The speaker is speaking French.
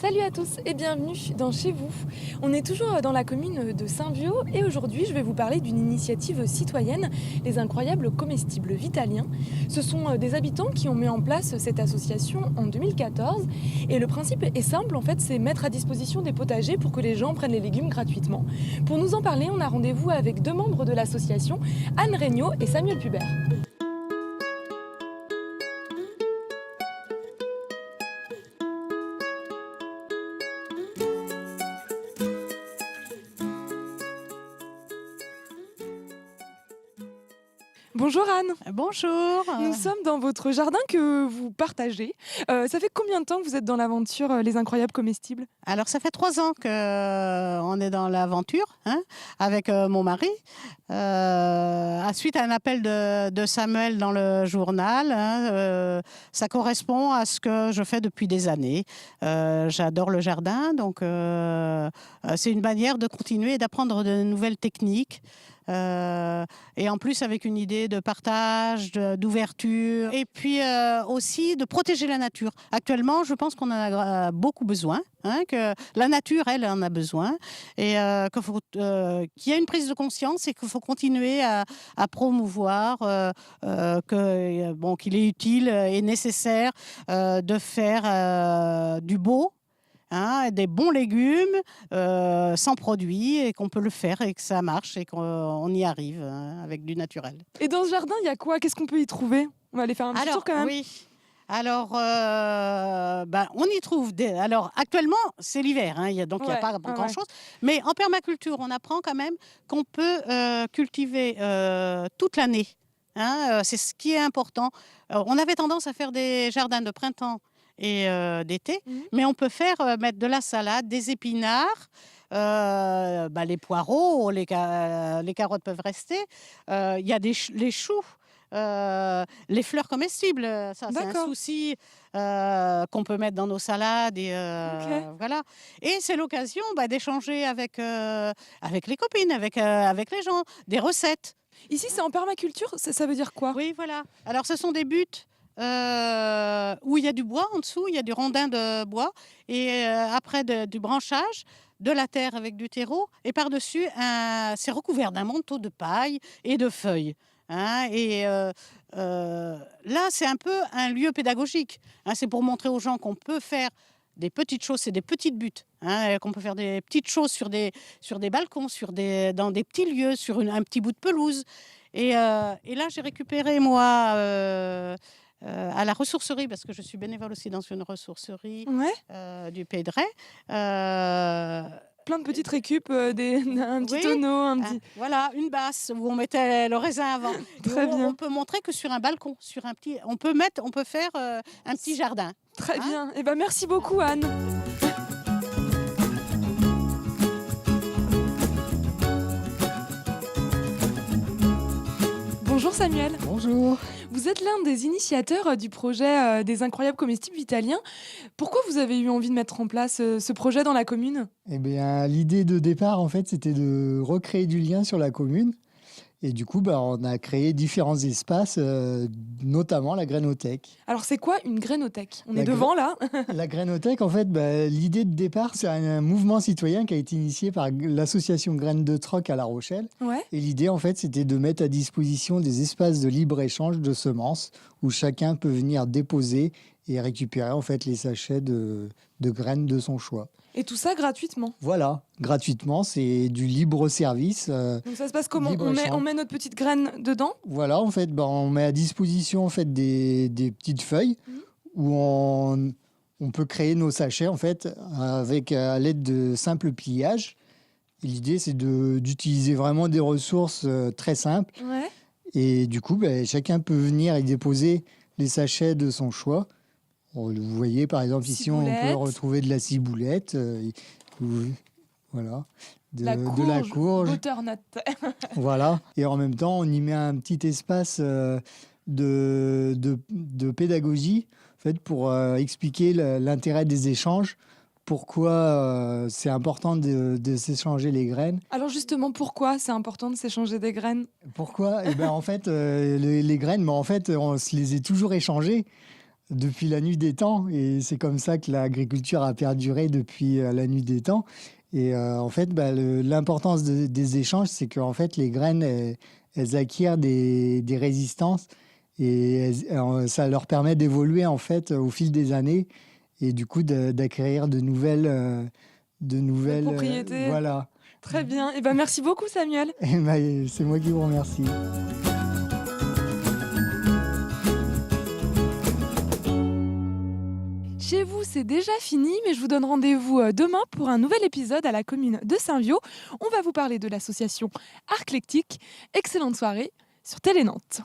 Salut à tous et bienvenue dans Chez vous. On est toujours dans la commune de Saint-Viaud et aujourd'hui je vais vous parler d'une initiative citoyenne, les incroyables comestibles vitaliens. Ce sont des habitants qui ont mis en place cette association en 2014 et le principe est simple en fait, c'est mettre à disposition des potagers pour que les gens prennent les légumes gratuitement. Pour nous en parler, on a rendez-vous avec deux membres de l'association, Anne Regnault et Samuel Pubert. Bonjour Anne. Bonjour. Nous sommes dans votre jardin que vous partagez. Ça fait combien de temps que vous êtes dans l'aventure Les Incroyables Comestibles? Alors, ça fait 3 ans qu'on est dans l'aventure avec mon mari. Suite à un appel de Samuel dans le journal, ça correspond à ce que je fais depuis des années. J'adore le jardin, donc c'est une manière de continuer et d'apprendre de nouvelles techniques. Et en plus avec une idée de partage, d'ouverture et puis aussi de protéger la nature. Actuellement, je pense qu'on en a beaucoup besoin, que la nature, elle en a besoin et qu'il y a une prise de conscience et qu'il faut continuer à promouvoir qu'il est utile et nécessaire de faire du beau. Des bons légumes sans produits et qu'on peut le faire et que ça marche et qu'on y arrive avec du naturel. Et dans ce jardin, il y a quoi? Qu'est-ce qu'on peut y trouver? On va aller faire un petit tour quand même. Oui. Alors, on y trouve Alors, actuellement, c'est l'hiver, donc il n'y a pas grand-chose. Mais en permaculture, on apprend quand même qu'on peut cultiver toute l'année. C'est ce qui est important. On avait tendance à faire des jardins de printemps et d'été, mais on peut mettre de la salade, des épinards, les poireaux, les carottes peuvent rester. Il y a les choux, les fleurs comestibles, ça c'est un souci qu'on peut mettre dans nos salades et voilà. Et c'est l'occasion d'échanger avec les copines, avec les gens, des recettes. Ici, c'est en permaculture, ça veut dire quoi? Oui, voilà. Alors, ce sont des buttes où il y a du bois en dessous, il y a du rondin de bois et après du branchage, de la terre avec du terreau et par-dessus, c'est recouvert d'un manteau de paille et de feuilles. Là, c'est un peu un lieu pédagogique. C'est pour montrer aux gens qu'on peut faire des petites choses, c'est des petites buttes, qu'on peut faire des petites choses sur des balcons, dans des petits lieux, sur un petit bout de pelouse. Et là, j'ai récupéré, moi, à la ressourcerie, parce que je suis bénévole aussi dans une ressourcerie du Pays de Ré. Plein de petites récup, un petit tonneau, voilà, une basse où on mettait le raisin avant. Très bien. On peut montrer que sur un balcon, on peut faire un petit jardin. Très bien. Et merci beaucoup Anne. Bonjour Samuel. Bonjour. Vous êtes l'un des initiateurs du projet des incroyables comestibles vitaliens. Pourquoi vous avez eu envie de mettre en place ce projet dans la commune? Eh bien, l'idée de départ, en fait, c'était de recréer du lien sur la commune. Et du coup, on a créé différents espaces, notamment la grainothèque. Alors, c'est quoi une grainothèque? On est devant, là. La grainothèque, en fait, l'idée de départ, c'est un mouvement citoyen qui a été initié par l'association Graines de Troc à La Rochelle. Ouais. Et l'idée, en fait, c'était de mettre à disposition des espaces de libre-échange de semences où chacun peut venir déposer et récupérer, en fait, les sachets de graines de son choix. Et tout ça gratuitement? Voilà, gratuitement, c'est du libre service. Donc ça se passe comment? On met notre petite graine dedans? Voilà, en fait, on met à disposition en fait, des petites feuilles où on peut créer nos sachets en fait, avec à l'aide de simples pliages. Et l'idée, c'est d'utiliser vraiment des ressources très simples. Ouais. Et du coup, chacun peut venir et déposer les sachets de son choix. Vous voyez, par exemple, ici, on peut retrouver de la ciboulette, voilà, de la courge, butternut. voilà. Et en même temps, on y met un petit espace de pédagogie, en fait, pour expliquer l'intérêt des échanges. Pourquoi c'est important de s'échanger les graines. Alors justement, pourquoi c'est important de s'échanger des graines? Pourquoi? En fait, les graines, on se les est toujours échangées. depuis la nuit des temps. Et c'est comme ça que l'agriculture a perduré depuis la nuit des temps. Et en fait, l'importance des échanges, c'est qu'en fait, les graines, elles acquièrent des résistances et ça leur permet d'évoluer en fait au fil des années et du coup d'acquérir de nouvelles propriétés. Voilà. Très bien. Et merci beaucoup, Samuel. Et c'est moi qui vous remercie. Chez vous, c'est déjà fini, mais je vous donne rendez-vous demain pour un nouvel épisode à la commune de Saint-Viaud. On va vous parler de l'association Arclectique. Excellente soirée sur Télé Nantes.